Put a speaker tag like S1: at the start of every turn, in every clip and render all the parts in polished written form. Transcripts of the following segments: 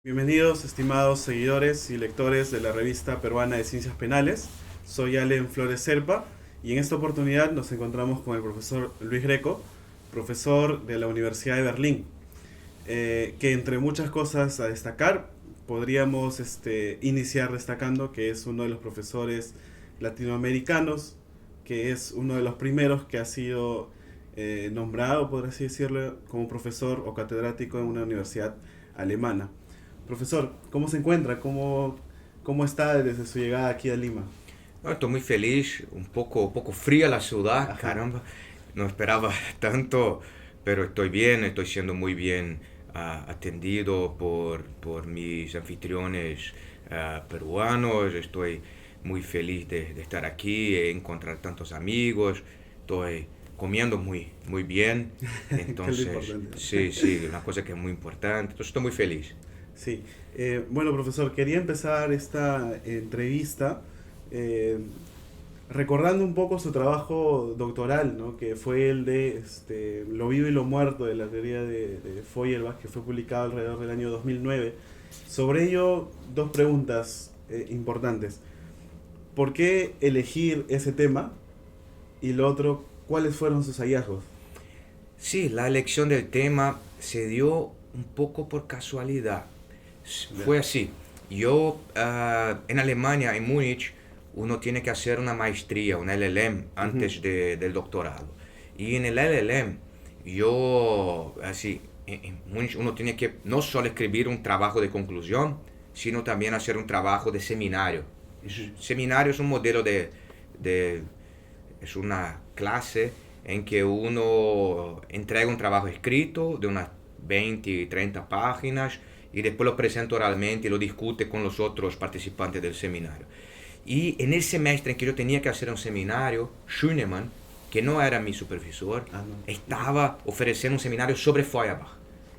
S1: Bienvenidos, estimados seguidores y lectores de la revista peruana de Ciencias Penales. Soy Allen Flores Serpa y en esta oportunidad nos encontramos con el profesor Luis Greco, profesor de la Universidad de Berlín, que entre muchas cosas a destacar podríamos iniciar destacando que es uno de los profesores latinoamericanos, que es uno de los primeros que ha sido nombrado, por así decirlo, como profesor o catedrático en una universidad alemana. Profesor, ¿cómo se encuentra? ¿Cómo está desde su llegada aquí a Lima?
S2: Estoy muy feliz, un poco fría la ciudad,
S1: Ajá.
S2: caramba, no esperaba tanto, pero estoy bien, estoy siendo muy bien atendido por mis anfitriones peruanos, estoy muy feliz de estar aquí, encontrar tantos amigos, estoy comiendo muy bien,
S1: Que es lo
S2: entonces
S1: importante.
S2: sí, una cosa que es muy importante, entonces estoy muy feliz.
S1: Sí. Bueno, profesor, quería empezar esta entrevista eh, recordando un poco su trabajo doctoral, ¿no? Que fue el de Lo vivo y lo muerto de la teoría de Feuerbach, que fue publicado alrededor del año 2009. Sobre ello, dos preguntas importantes. ¿Por qué elegir ese tema? Y lo otro, ¿cuáles fueron sus hallazgos?
S2: Sí, la elección del tema se dio un poco por casualidad.
S1: Ya.
S2: Fue así. Yo, en Alemania, en Múnich, uno tiene que hacer una maestría, un LLM,
S1: Ujú.
S2: antes del doctorado. Y en el LLM, yo, así, en Múnich uno tiene que no solo escribir un trabajo de conclusión, sino también hacer un trabajo de seminario.
S1: Ujú.
S2: Seminario es un modelo de es una clase en que uno entrega un trabajo escrito de unas 20 30 páginas y después lo presenta oralmente y lo discute con los otros participantes del seminario. Y en el semestre en que yo tenía que hacer un seminario, Schünemann, que no era mi supervisor,
S1: Ah, no. Ujú.
S2: estaba ofreciendo un seminario sobre Feuerbach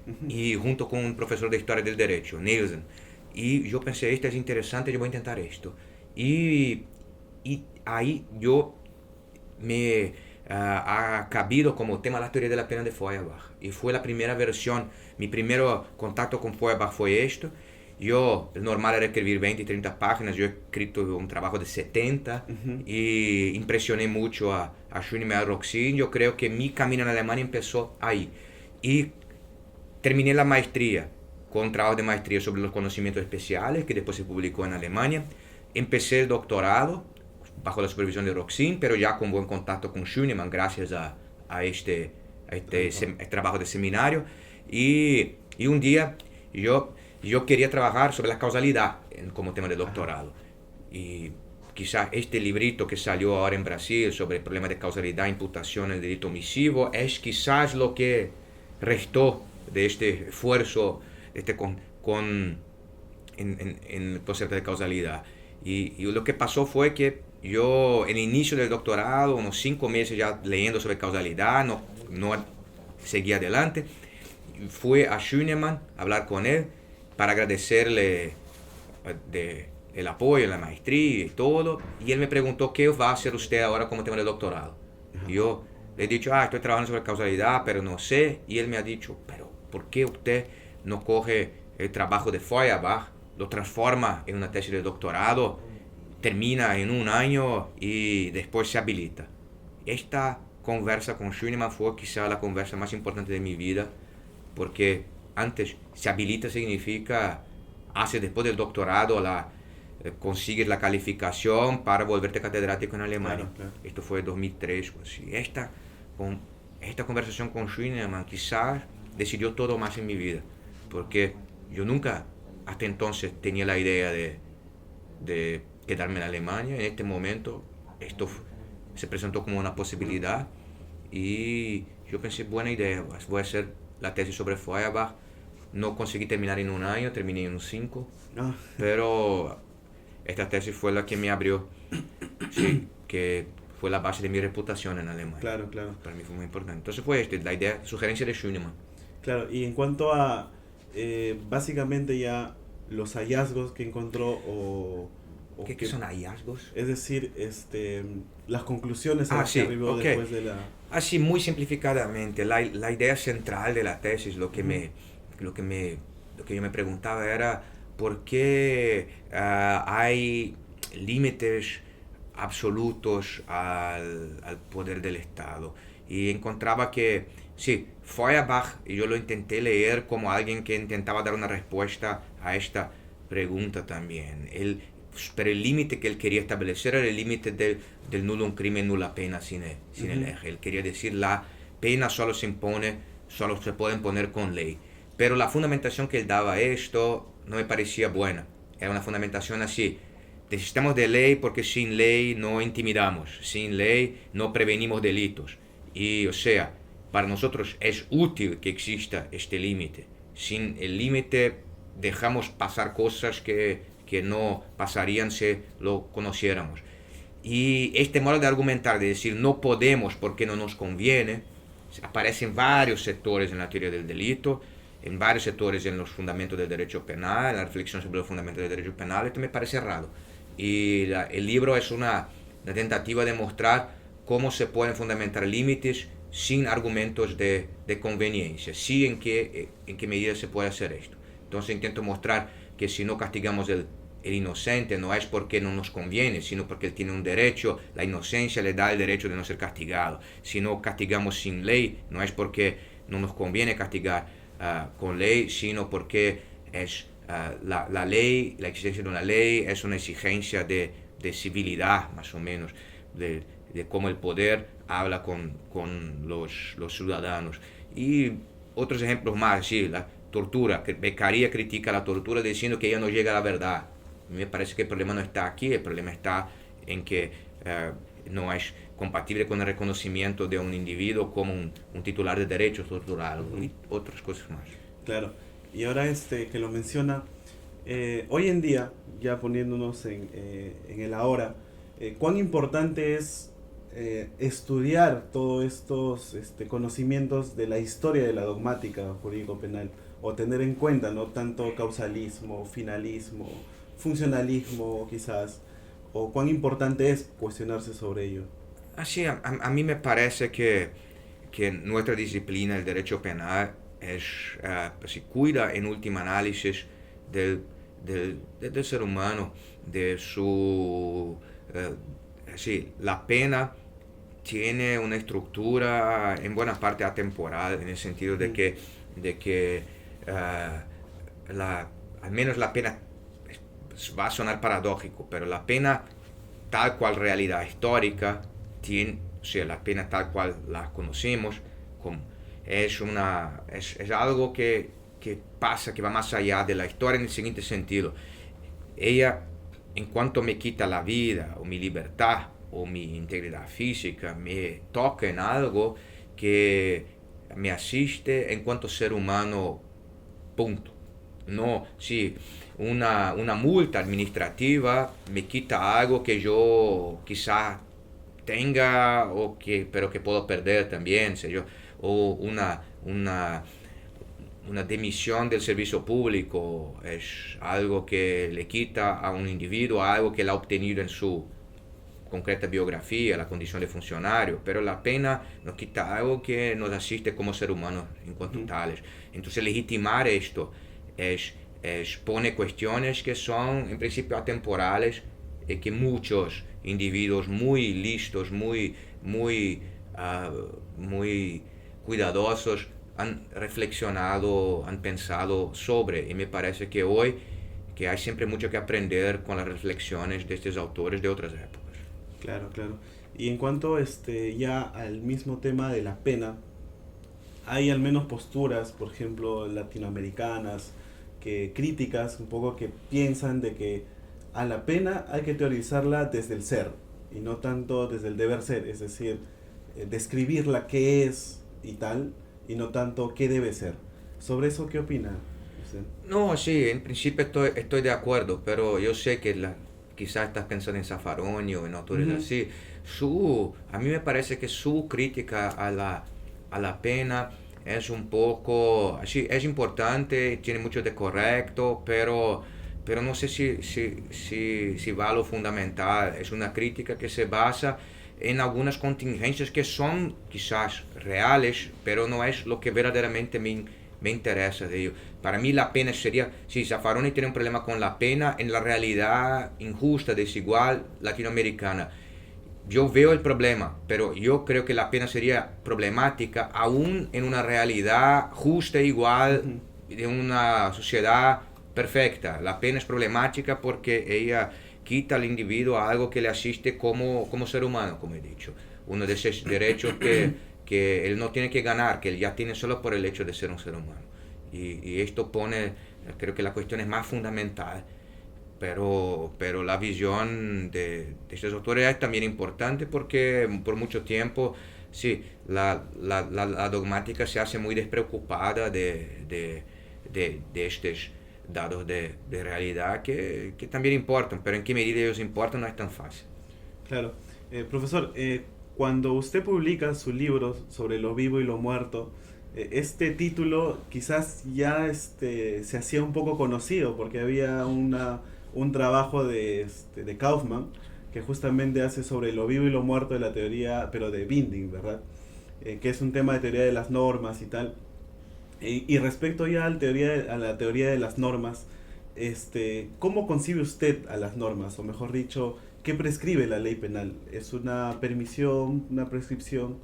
S1: Ujú.
S2: y junto con un profesor de historia del derecho, Nielsen. Y yo pensé, esto es interesante, yo voy a intentar esto. Y, y ahí yo me ha cabido como tema la teoría de la pena de Feuerbach. Y fue la primera versión, mi primer contacto con Feuerbach fue esto. Yo, el normal era escribir 20 30 páginas, yo he escrito un trabajo de 70
S1: Ujú.
S2: y impresioné mucho a Schunemann y a Roxin. Yo creo que mi camino en Alemania empezó ahí. Y terminé la maestría con un trabajo de maestría sobre los conocimientos especiales que después se publicó en Alemania. Empecé el doctorado bajo la supervisión de Roxin, pero ya con buen contacto con Schunemann gracias a
S1: Trabajo.
S2: trabajo de seminario. Y un día yo quería trabajar sobre la causalidad como tema de
S1: Ajá.
S2: doctorado. Y quizás este librito que salió ahora en Brasil sobre el problema de causalidad, imputación del delito omisivo, es quizás lo que restó de este esfuerzo en el concepto de causalidad. Y lo que pasó fue que yo, en el inicio del doctorado, unos 5 meses ya leyendo sobre causalidad, no seguí adelante. Fui a Schunemann a hablar con él para agradecerle el apoyo en la maestría y todo. Y él me preguntó qué va a hacer usted ahora como tema de doctorado.
S1: Ajá.
S2: Y yo le he dicho, estoy trabajando sobre causalidad, pero no sé. Y él me ha dicho, pero ¿por qué usted no coge el trabajo de Feuerbach, lo transforma en una tesis de doctorado, termina en un año y después se habilita? Esta conversa con Schunemann fue quizá la conversa más importante de mi vida, porque antes se habilita significa hace después del doctorado consigues la calificación para volverte catedrático en Alemania.
S1: Claro, claro.
S2: Esto fue en 2003. Pues, y con, esta conversación con Schwinnemann quizás decidió todo más en mi vida, porque yo nunca hasta entonces tenía la idea de quedarme en Alemania. En este momento esto se presentó como una posibilidad y yo pensé, buena idea, pues, voy a hacer la tesis sobre Feuerbach. No conseguí terminar en un año, terminé en un 5,
S1: Ah,
S2: pero esta tesis fue la que me abrió, sí, que fue la base de mi reputación en Alemania.
S1: claro, claro.
S2: Para mí fue muy importante. Entonces fue la idea, sugerencia de Schunemann.
S1: Claro, y en cuanto a básicamente ya los hallazgos que encontró o
S2: ¿Qué
S1: que,
S2: son hallazgos?
S1: es decir, las conclusiones a las que
S2: Sí,
S1: arribó
S2: ok.
S1: después de la...
S2: Así muy simplificadamente, la idea central de la tesis,
S1: Ujú.
S2: lo que me lo que yo me preguntaba era por qué hay límites absolutos al poder del Estado. Y encontraba que, sí, Feuerbach, y yo lo intenté leer como alguien que intentaba dar una respuesta a esta pregunta también. Pero el límite que él quería establecer era el límite del nulo un crimen, nula pena sin el eje. Él quería decir la pena solo se impone, solo se puede imponer con ley. Pero la fundamentación que él daba a esto no me parecía buena. Era una fundamentación así. Necesitamos de ley porque sin ley no intimidamos, sin ley no prevenimos delitos. Y, o sea, para nosotros es útil que exista este límite. Sin el límite dejamos pasar cosas que no pasarían si lo conociéramos. Y este modo de argumentar, de decir no podemos porque no nos conviene, aparece en varios sectores en la teoría del delito, en varios sectores en los fundamentos del derecho penal, en la reflexión sobre los fundamentos del derecho penal. Esto me parece raro. Y el libro es una tentativa de mostrar cómo se pueden fundamentar límites sin argumentos de conveniencia, sí en qué medida se puede hacer esto. Entonces intento mostrar que si no castigamos el inocente no es porque no nos conviene, sino porque él tiene un derecho, la inocencia le da el derecho de no ser castigado. Si no castigamos sin ley, no es porque no nos conviene castigar con ley, sino porque es la ley, la existencia de una ley es una exigencia de civilidad, más o menos, de cómo el poder habla con los ciudadanos. Y otros ejemplos más, sí, la tortura, que Beccaria critica la tortura diciendo que ella no llega a la verdad. A mí me parece que el problema no está aquí, el problema está en que no es compatible con el reconocimiento de un individuo como un titular de derechos torturado y otras cosas más.
S1: Claro, y ahora que lo menciona, hoy en día, ya poniéndonos en el ahora, ¿cuán importante es estudiar todos estos conocimientos de la historia de la dogmática jurídico-penal, o tener en cuenta no tanto causalismo, finalismo, funcionalismo quizás, o cuán importante es cuestionarse sobre ello?
S2: Así, a mí me parece que nuestra disciplina, el derecho penal, pues, cuida en última análisis del ser humano, de su... sí, la pena tiene una estructura en buena parte atemporal, en el sentido de que al menos la pena, va a sonar paradójico, pero la pena tal cual realidad histórica, o sea, la pena tal cual la conocemos, es algo que pasa, que va más allá de la historia en el siguiente sentido. Ella, en cuanto me quita la vida o mi libertad o mi integridad física, me toca en algo que me asiste en cuanto ser humano, punto. No, si una multa administrativa me quita algo que yo quizás tenga pero que puedo perder también, o una demisión del servicio público es algo que le quita a un individuo algo que él ha obtenido en su concreta biografía, la condición de funcionario, pero la pena nos quita algo que nos asiste como ser humanos en cuanto tales. Entonces legitimar esto pone cuestiones que son en principio atemporales y que muchos individuos muy listos, muy cuidadosos han reflexionado, han pensado sobre, y me parece que hoy que hay siempre mucho que aprender con las reflexiones de estos autores de otras épocas.
S1: Claro, claro. Y en cuanto ya al mismo tema de la pena, hay al menos posturas, por ejemplo, latinoamericanas, críticas, un poco que piensan de que a la pena hay que teorizarla desde el ser y no tanto desde el deber ser, es decir, describirla qué es y tal, y no tanto qué debe ser. ¿Sobre eso qué opina usted?
S2: No, sí, en principio estoy de acuerdo, pero yo sé que quizás estás pensando en Zaffaroni o en autores así. A mí me parece que su crítica a la pena es un poco, así, es importante, tiene mucho de correcto, pero no sé si va a lo fundamental. Es una crítica que se basa en algunas contingencias que son quizás reales, pero no es lo que verdaderamente me me interesa de ello. Para mí la pena sería, sí, Zaffaroni tiene un problema con la pena en la realidad injusta, desigual latinoamericana. Yo veo el problema, pero yo creo que la pena sería problemática aún en una realidad justa e igual de una sociedad perfecta. La pena es problemática porque ella quita al individuo algo que le asiste como ser humano, como he dicho. Uno de esos derechos que él no tiene que ganar, que él ya tiene solo por el hecho de ser un ser humano. Y esto pone, creo que la cuestión es más fundamental. Pero la visión de estas autoridades es también importante porque por mucho tiempo, sí, la dogmática se hace muy despreocupada de estos dados de realidad que también importan, pero en qué medida ellos importan no es tan fácil.
S1: Claro. Profesor, cuando usted publica su libro sobre lo vivo y lo muerto, este título quizás ya se hacía un poco conocido porque había un trabajo de Kaufman que justamente hace sobre lo vivo y lo muerto de la teoría, pero de Binding, ¿verdad? Que es un tema de teoría de las normas y tal. Y respecto ya a la teoría de las normas, ¿cómo concibe usted a las normas? O mejor dicho, ¿qué prescribe la ley penal? ¿Es una permisión, una prescripción?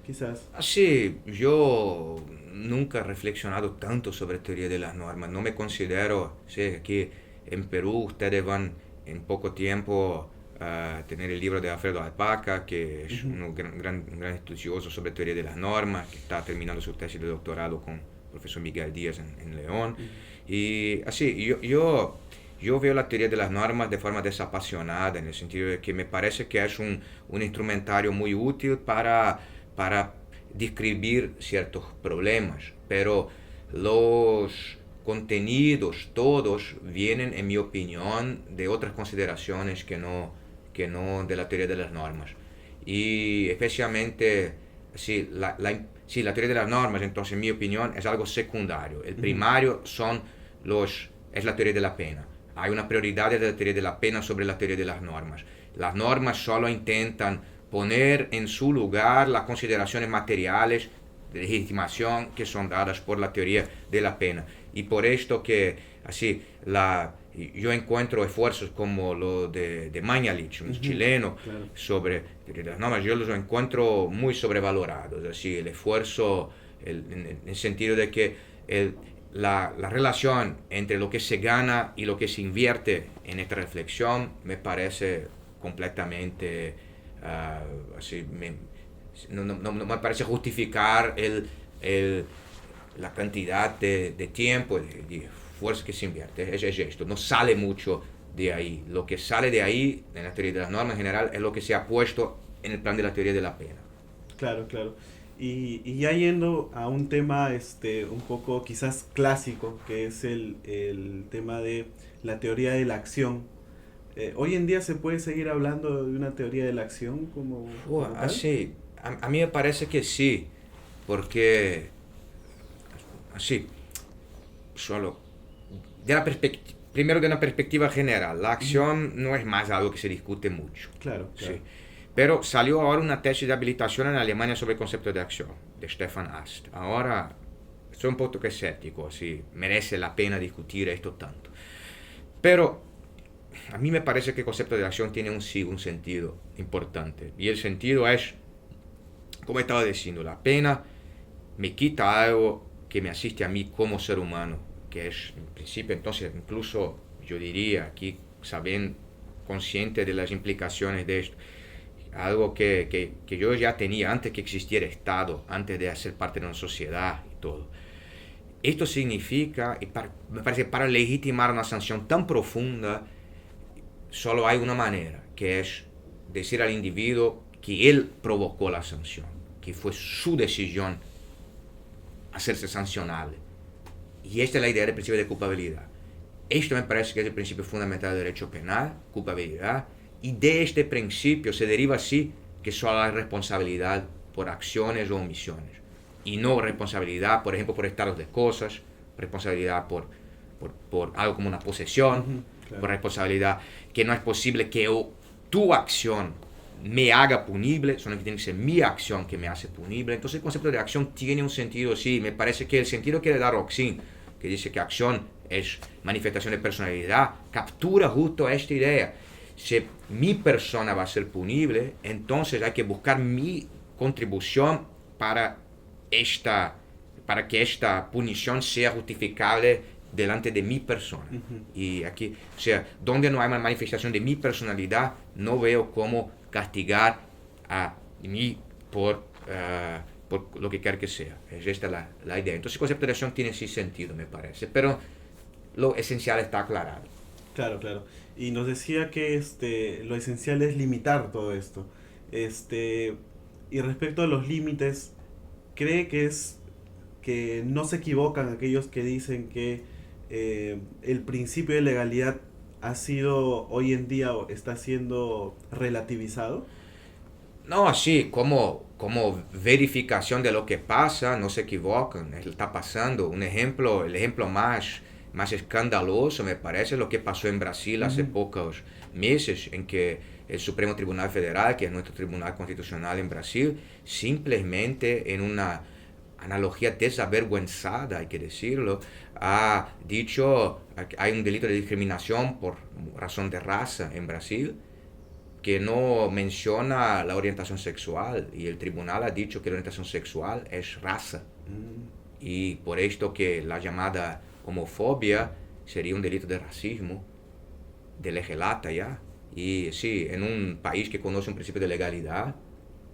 S1: Quizás.
S2: Así, yo nunca he reflexionado tanto sobre teoría de las normas. No me considero, sí, aquí en Perú ustedes van en poco tiempo a tener el libro de Alfredo Alpaca, que es un gran estudioso sobre teoría de las normas, que está terminando su tesis de doctorado con el profesor Miguel Díaz en León. Y así, yo veo la teoría de las normas de forma desapasionada, en el sentido de que me parece que es un instrumentario muy útil para describir ciertos problemas, pero los contenidos todos vienen, en mi opinión, de otras consideraciones que no de la teoría de las normas. Y especialmente, sí, la teoría de las normas, entonces, en mi opinión, es algo secundario. El primario es la teoría de la pena. Hay una prioridad de la teoría de la pena sobre la teoría de las normas. Las normas solo intentan poner en su lugar las consideraciones materiales de legitimación que son dadas por la teoría de la pena. Y por esto que, así, yo encuentro esfuerzos como lo de Mañalich, un chileno,
S1: Claro.
S2: sobre teoría de las normas, yo los encuentro muy sobrevalorados. Así, el esfuerzo, en el sentido de que la relación entre lo que se gana y lo que se invierte en esta reflexión me parece completamente así, no me parece justificar la cantidad de tiempo, de esfuerzo que se invierte. Es esto, no sale mucho de ahí. Lo que sale de ahí, en la teoría de las normas en general, es lo que se ha puesto en el plan de la teoría de la pena.
S1: Claro, claro. Y ya yendo a un tema un poco quizás clásico, que es el tema de la teoría de la acción. Hoy en día se puede seguir hablando de una teoría de la acción como tal.
S2: Así, a mí me parece que sí, porque así, solo primero de una perspectiva general, la acción no es más algo que se discute mucho.
S1: Claro,
S2: Sí.
S1: claro.
S2: Pero salió ahora una tesis de habilitación en Alemania sobre el concepto de acción, de Stefan Ast. Ahora, soy un poco escéptico, si merece la pena discutir esto tanto. Pero a mí me parece que el concepto de acción tiene un sentido importante. Y el sentido es, como estaba diciendo, la pena me quita algo que me asiste a mí como ser humano, que es, en principio, entonces, incluso yo diría aquí, sabiendo, consciente de las implicaciones de esto, algo que yo ya tenía antes que existiera Estado, antes de ser parte de una sociedad y todo. Esto significa, me parece que para legitimar una sanción tan profunda, solo hay una manera, que es decir al individuo que él provocó la sanción, que fue su decisión hacerse sancionable. Y esta es la idea del principio de culpabilidad. Esto me parece que es el principio fundamental del derecho penal, culpabilidad, y de este principio se deriva así que solo hay responsabilidad por acciones o omisiones, y no responsabilidad, por ejemplo, por estados de cosas, responsabilidad por algo como una posesión,
S1: Claro.
S2: por responsabilidad que no es posible que tu acción me haga punible, sino que tiene que ser mi acción que me hace punible. Entonces el concepto de acción tiene un sentido, sí, me parece que el sentido que le da Roxin, que dice que acción es manifestación de personalidad, captura justo esta idea. Si mi persona va a ser punible, entonces hay que buscar mi contribución para que esta punición sea justificable delante de mi persona. Y aquí, o sea, donde no hay una manifestación de mi personalidad, no veo cómo castigar a mí por lo que quiera que sea. Es esta la idea. Entonces el concepto de acción tiene sí sentido, me parece, pero lo esencial está aclarado.
S1: Claro, claro. Y nos decía que lo esencial es limitar todo esto. Y respecto a los límites, ¿cree que no se equivocan aquellos que dicen que el principio de legalidad ha sido hoy en día o está siendo relativizado?
S2: No, sí, como verificación de lo que pasa, no se equivocan, está pasando. El ejemplo más escandaloso me parece lo que pasó en Brasil hace pocos meses, en que el Supremo Tribunal Federal, que es nuestro tribunal constitucional en Brasil, simplemente en una analogía desavergüenzada, hay que decirlo, ha dicho que hay un delito de discriminación por razón de raza en Brasil, que no menciona la orientación sexual, y el tribunal ha dicho que la orientación sexual es raza, y por esto que la llamada homofobia sería un delito de racismo, de lege lata ya. Y sí, en un país que conoce un principio de legalidad,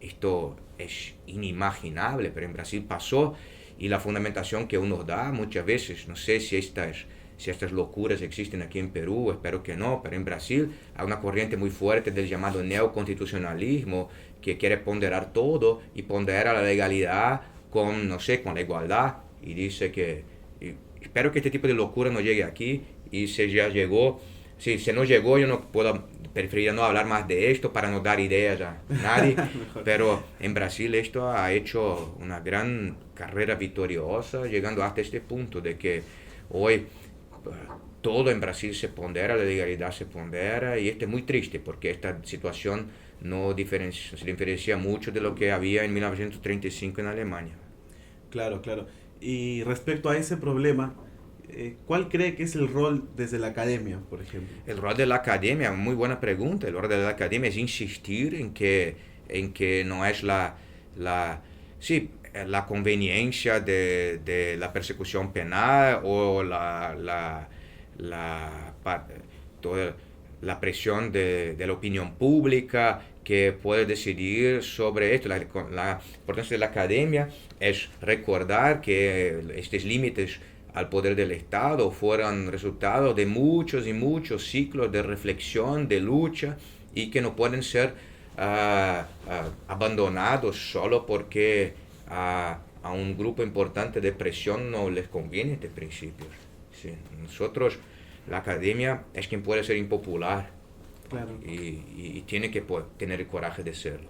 S2: esto es inimaginable, pero en Brasil pasó, y la fundamentación que uno da muchas veces, no sé si estas locuras existen aquí en Perú, espero que no, pero en Brasil hay una corriente muy fuerte del llamado neoconstitucionalismo que quiere ponderar todo y pondera la legalidad con, no sé, con la igualdad, y dice que, y espero que este tipo de locura no llegue aquí, y si ya llegó, si no llegó, yo no puedo, preferiría no hablar más de esto para no dar ideas a nadie, pero en Brasil esto ha hecho una gran carrera victoriosa, llegando hasta este punto de que hoy todo en Brasil se pondera, la legalidad se pondera, y esto es muy triste porque esta situación no se diferencia mucho de lo que había en 1935 en Alemania.
S1: Claro, claro. Y respecto a ese problema, ¿cuál cree que es el rol desde la academia, por ejemplo?
S2: El rol de la academia, muy buena pregunta. El rol de la academia es insistir en que no es sí, la conveniencia de la persecución penal o toda la presión de la opinión pública que puede decidir sobre esto. La importancia de la academia es recordar que estos límites al poder del Estado fueron resultado de muchos y muchos ciclos de reflexión, de lucha, y que no pueden ser abandonados solo porque a un grupo importante de presión no les conviene estos principios. Sí, nosotros, la academia es quien puede ser impopular,
S1: Claro.
S2: y tiene que tener el coraje de serlo.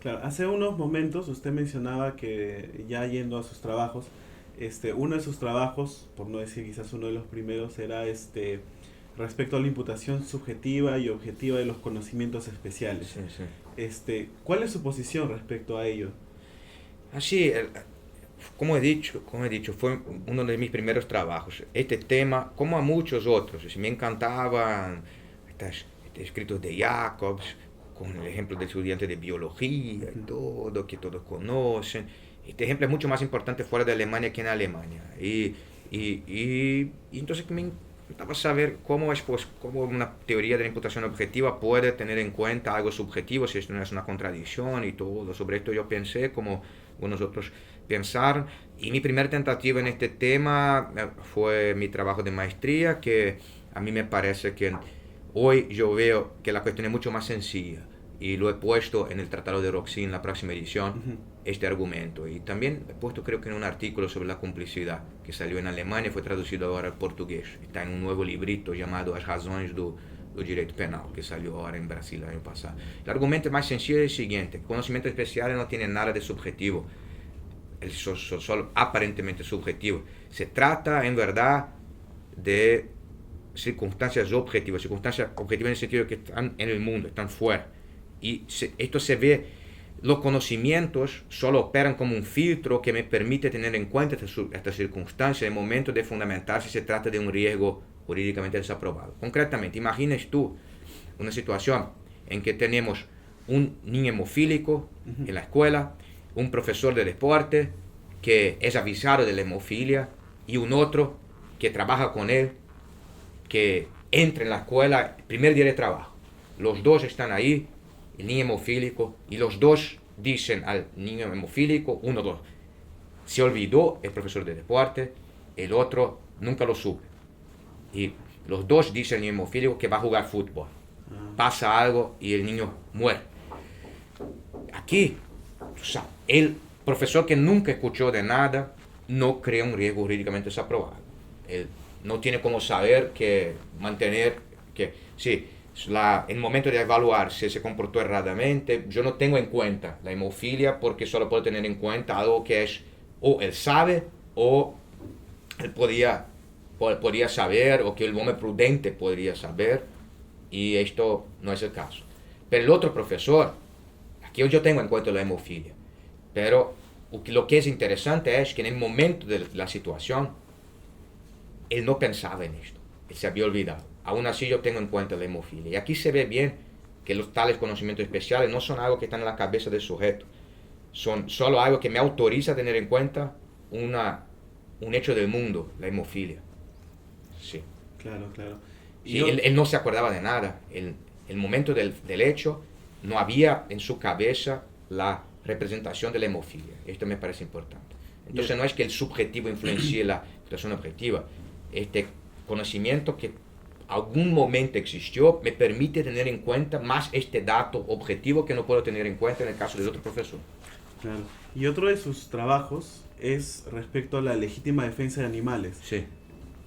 S1: Claro, hace unos momentos usted mencionaba que ya yendo a sus trabajos, uno de sus trabajos, por no decir quizás uno de los primeros, era respecto a la imputación subjetiva y objetiva de los conocimientos especiales.
S2: Sí, sí.
S1: ¿Cuál es su posición respecto a ello?
S2: Así, como he dicho, fue uno de mis primeros trabajos. Este tema, como a muchos otros, me encantaban estos escritos de Jacobs, con el ejemplo del estudiante de biología y todo, que todos conocen. Este ejemplo es mucho más importante fuera de Alemania que en Alemania. Y entonces me intentaba saber cómo una teoría de la imputación objetiva puede tener en cuenta algo subjetivo, si esto no es una contradicción y todo. Sobre esto yo pensé, como algunos otros pensaron. Y mi primera tentativa en este tema fue mi trabajo de maestría, que a mí me parece que hoy yo veo que la cuestión es mucho más sencilla. Y lo he puesto en el Tratado de Roxin, la próxima edición, este argumento. Y también he puesto, creo que en un artículo sobre la complicidad, que salió en Alemania y fue traducido ahora al portugués. Está en un nuevo librito llamado As Razões do Direito Penal, que salió ahora en Brasil el año pasado. El argumento más sencillo es el siguiente: conocimientos especiales no tienen nada de subjetivo. Son solo aparentemente subjetivos. Se trata, en verdad, de circunstancias objetivas en el sentido de que están en el mundo, están fuera. Esto se ve, los conocimientos solo operan como un filtro que me permite tener en cuenta esta circunstancia en el momento de fundamentar si se trata de un riesgo jurídicamente desaprobado. Concretamente, imagines tú una situación en que tenemos un niño hemofílico en la escuela, un profesor de deporte que es avisado de la hemofilia y un otro que trabaja con él, que entra en la escuela el primer día de trabajo. Los dos están ahí, el niño hemofílico, y los dos dicen al niño hemofílico, uno, dos, se olvidó el profesor de deporte, el otro nunca lo supe. Y los dos dicen al niño hemofílico que va a jugar fútbol. Pasa algo y el niño muere. Aquí, o sea, el profesor que nunca escuchó de nada no crea un riesgo jurídicamente desaprobado. Él no tiene como saber que mantener, que sí, en el momento de evaluar si se comportó erradamente, yo no tengo en cuenta la hemofilia porque solo puedo tener en cuenta algo que es o él sabe o él podría saber o que el hombre prudente podría saber, y esto no es el caso. Pero el otro profesor, aquí yo tengo en cuenta la hemofilia, pero lo que es interesante es que en el momento de la situación él no pensaba en esto, él se había olvidado. Aún así yo tengo en cuenta la hemofilia. Y aquí se ve bien que los tales conocimientos especiales no son algo que están en la cabeza del sujeto, son solo algo que me autoriza a tener en cuenta un hecho del mundo, la hemofilia. Sí.
S1: Claro, claro.
S2: Sí, él no se acordaba de nada. El momento del hecho no había en su cabeza la representación de la hemofilia. Esto me parece importante. Entonces no es que el subjetivo influencie la situación objetiva. Este conocimiento que algún momento existió me permite tener en cuenta más este dato objetivo que no puedo tener en cuenta en el caso del otro profesor.
S1: Claro. Y otro de sus trabajos es respecto a la legítima defensa de animales.
S2: Sí.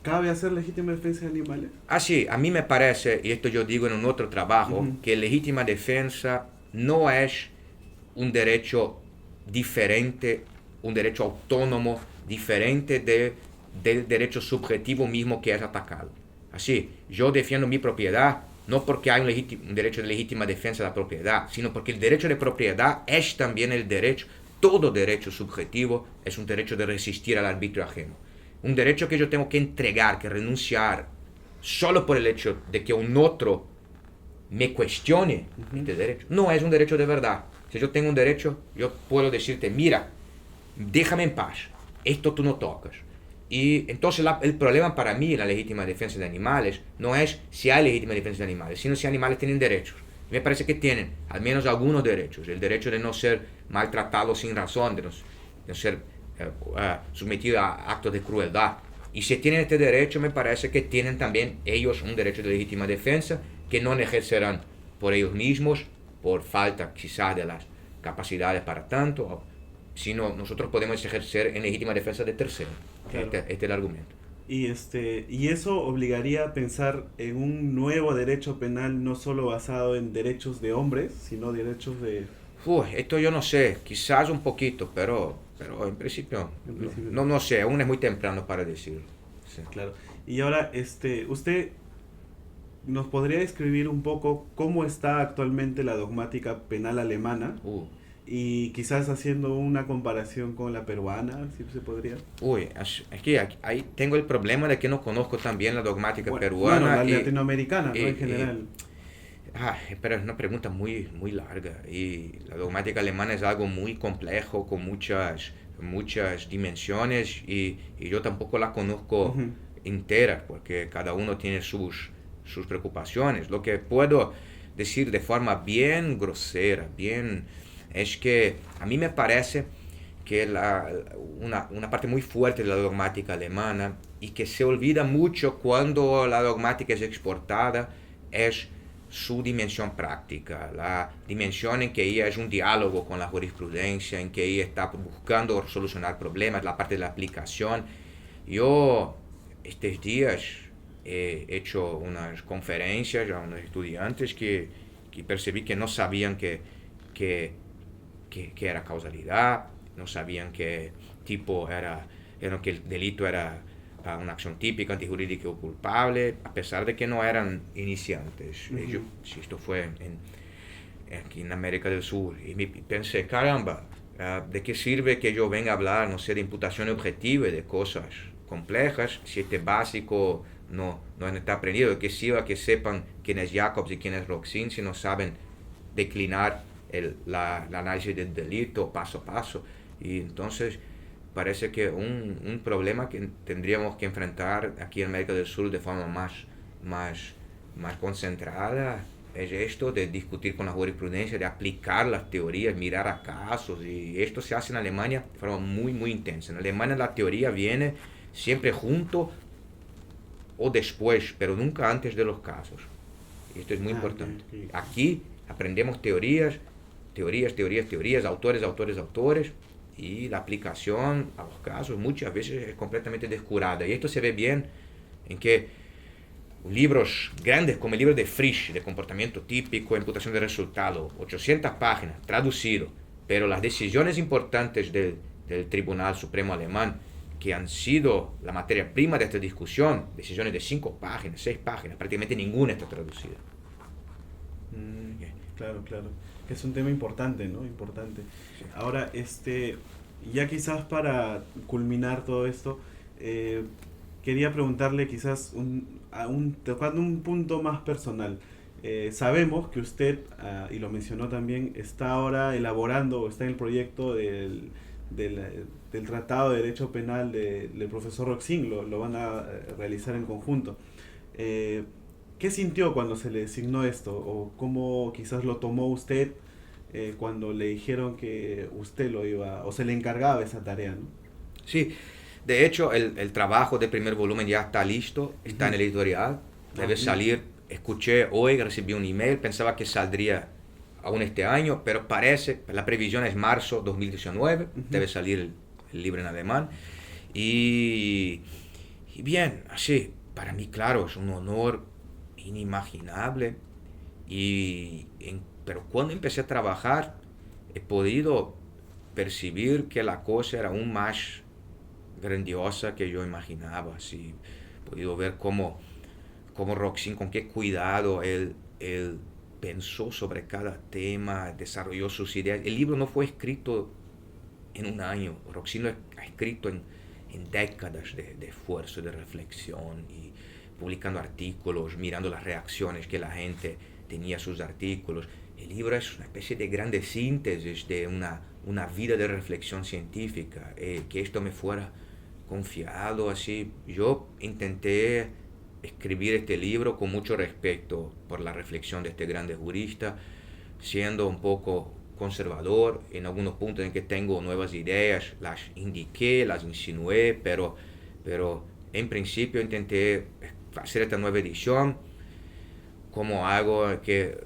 S1: ¿Cabe hacer legítima defensa de animales?
S2: Sí, a mí me parece, y esto yo digo en un otro trabajo, que legítima defensa no es un derecho diferente, un derecho autónomo diferente del derecho subjetivo mismo que es atacado. Así, yo defiendo mi propiedad no porque hay un derecho de legítima defensa de la propiedad, sino porque el derecho de propiedad es también el derecho, todo derecho subjetivo es un derecho de resistir al arbitrio ajeno. Un derecho que yo tengo que entregar, que renunciar, solo por el hecho de que un otro me cuestione este derecho, no es un derecho de verdad. Si yo tengo un derecho, yo puedo decirte, mira, déjame en paz, esto tú no tocas. Y entonces el problema para mí en la legítima defensa de animales no es si hay legítima defensa de animales, sino si animales tienen derechos. Me parece que tienen al menos algunos derechos. El derecho de no ser maltratado sin razón, de no ser sometido a actos de crueldad. Y si tienen este derecho, me parece que tienen también ellos un derecho de legítima defensa que no ejercerán por ellos mismos, por falta quizás de las capacidades para tanto, sino nosotros podemos ejercer en legítima defensa de terceros. Claro. Este es el argumento.
S1: Y eso obligaría a pensar en un nuevo derecho penal no solo basado en derechos de hombres, sino derechos de...
S2: Esto yo no sé, quizás un poquito, pero en principio, no sé, aún es muy temprano para decirlo. Sí.
S1: Claro. Y ahora, usted nos podría describir un poco cómo está actualmente la dogmática penal alemana y quizás haciendo una comparación con la peruana, si se podría.
S2: Aquí tengo el problema de que no conozco también la dogmática peruana.
S1: Bueno, la latinoamericana, ¿no? En general.
S2: Pero es una pregunta muy, muy larga, y la dogmática alemana es algo muy complejo, con muchas dimensiones, y yo tampoco la conozco entera, porque cada uno tiene sus preocupaciones. Lo que puedo decir de forma bien grosera, es que a mí me parece que una parte muy fuerte de la dogmática alemana, y que se olvida mucho cuando la dogmática es exportada, es su dimensión práctica, la dimensión en que ella es un diálogo con la jurisprudencia, en que ella está buscando solucionar problemas, la parte de la aplicación. Yo estos días he hecho unas conferencias a unos estudiantes que percibí que no sabían que era causalidad, no sabían qué tipo era que el delito era una acción típica, antijurídica o culpable, a pesar de que no eran iniciantes. Esto fue aquí en América del Sur. Y pensé, caramba, ¿de qué sirve que yo venga a hablar, no sé, de imputación objetiva y de cosas complejas si este básico no está aprendido? ¿De qué sirve que sepan quién es Jacobs y quién es Roxin si no saben declinar la análisis del delito paso a paso? Y entonces parece que un problema que tendríamos que enfrentar aquí en América del Sur de forma más concentrada es esto de discutir con la jurisprudencia, de aplicar las teorías, mirar a casos, y esto se hace en Alemania de forma muy intensa. En Alemania la teoría viene siempre junto o después, pero nunca antes de los casos. Y esto es muy importante.
S1: Okay.
S2: Aquí aprendemos teorías, autores, y la aplicación a los casos muchas veces es completamente descurada. Y esto se ve bien en que libros grandes como el libro de Frisch, de comportamiento típico, imputación de resultado, 800 páginas, traducido, pero las decisiones importantes del Tribunal Supremo Alemán, que han sido la materia prima de esta discusión, decisiones de 5 páginas, 6 páginas, prácticamente ninguna está traducida.
S1: Claro, que es un tema importante, ¿no? Importante.
S2: Sí.
S1: Ahora, ya quizás para culminar todo esto, quería preguntarle quizás tocando un punto más personal. Sabemos que usted, y lo mencionó también, está ahora elaborando o está en el proyecto del Tratado de Derecho Penal del profesor Roxin, lo van a realizar en conjunto. ¿Qué sintió cuando se le designó esto? ¿O cómo quizás lo tomó usted cuando le dijeron que usted lo iba, o se le encargaba esa tarea, ¿no?
S2: Sí, de hecho el trabajo del primer volumen ya está listo, está en el editorial, debe salir. Escuché hoy, recibí un email, pensaba que saldría aún este año, pero parece, la previsión es marzo 2019, debe salir el libro en alemán. Y bien, así, para mí, claro, es un honor inimaginable. Pero cuando empecé a trabajar, he podido percibir que la cosa era aún más grandiosa que yo imaginaba. Así, he podido ver cómo Roxin, con qué cuidado él pensó sobre cada tema, desarrolló sus ideas. El libro no fue escrito en un año, Roxin lo ha escrito en décadas de esfuerzo, de reflexión, y publicando artículos, mirando las reacciones que la gente tenía a sus artículos. El libro es una especie de grande síntesis de una vida de reflexión científica, que esto me fuera confiado así. Yo intenté escribir este libro con mucho respeto por la reflexión de este grande jurista, siendo un poco conservador en algunos puntos en que tengo nuevas ideas, las indiqué, las insinué, pero en principio intenté hacer esta nueva edición como algo que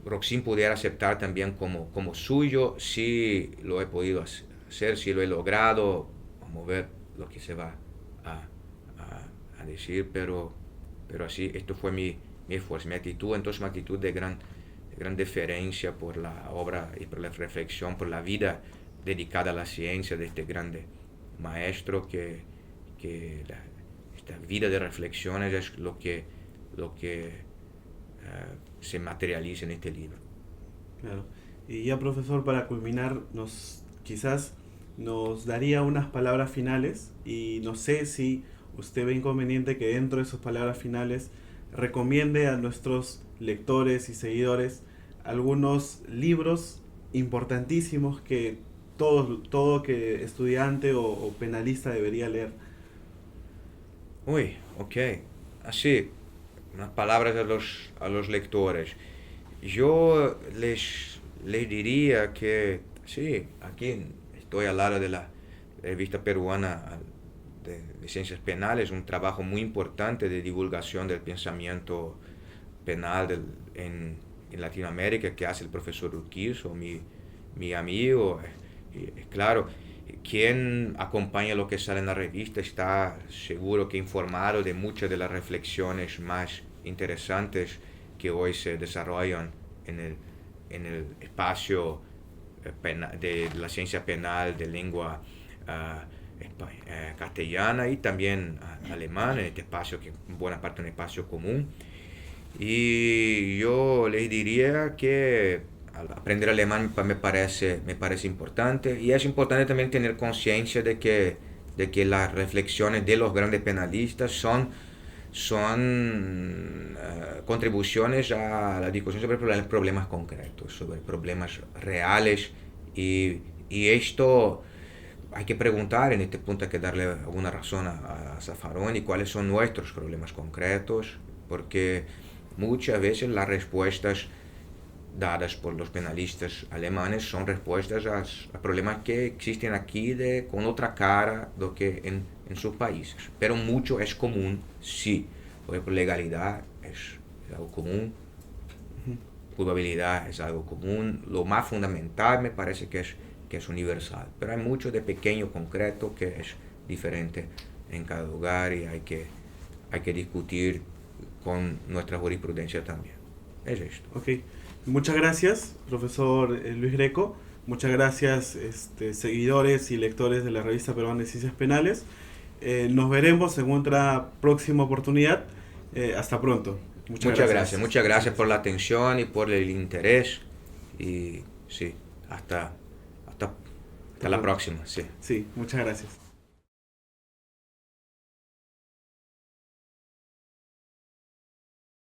S2: Roxin pudiera aceptar también como suyo. Si lo he podido hacer, si lo he logrado, vamos a ver lo que se va a decir, pero así, esto fue mi esfuerzo, mi actitud, entonces una actitud de gran deferencia por la obra y por la reflexión, por la vida dedicada a la ciencia de este grande maestro, que esta vida de reflexiones es lo que se materializa en este libro.
S1: Claro. Y ya, profesor, para culminar, quizás nos daría unas palabras finales, y no sé si usted ve inconveniente que dentro de sus palabras finales recomiende a nuestros lectores y seguidores algunos libros importantísimos que todo que estudiante o penalista debería leer.
S2: Uy, ok. Así, unas palabras a los lectores. Yo les diría que, sí, aquí estoy al lado de la revista peruana de Ciencias Penales, un trabajo muy importante de divulgación del pensamiento penal en Latinoamérica, que hace el profesor Urquizo, mi amigo. Claro, quien acompaña lo que sale en la revista está seguro que informado de muchas de las reflexiones más interesantes que hoy se desarrollan en el espacio de la ciencia penal de lengua castellana y también alemán, en este espacio que en buena parte es un espacio común. Y yo les diría que aprender alemán me parece importante, y es importante también tener conciencia de que las reflexiones de los grandes penalistas son contribuciones a la discusión sobre problemas concretos, sobre problemas reales, y esto hay que preguntar en este punto, hay que darle alguna razón a Zaffaroni, cuáles son nuestros problemas concretos, porque muchas veces las respuestas dadas por los penalistas alemanes son respuestas a problemas que existen aquí con otra cara do que en sus países. Pero mucho es común, sí. Por ejemplo, legalidad es algo común, culpabilidad es algo común. Lo más fundamental me parece que es universal. Pero hay mucho de pequeño, concreto, que es diferente en cada lugar, y hay que discutir con nuestra jurisprudencia también. Es esto.
S1: Ok. Muchas gracias, profesor Luis Greco. Muchas gracias, seguidores y lectores de la revista peruana de Ciencias Penales. Nos veremos en otra próxima oportunidad. Hasta pronto.
S2: Muchas gracias por la atención y por el interés. Y sí, hasta la próxima. Sí.
S1: Sí, muchas gracias.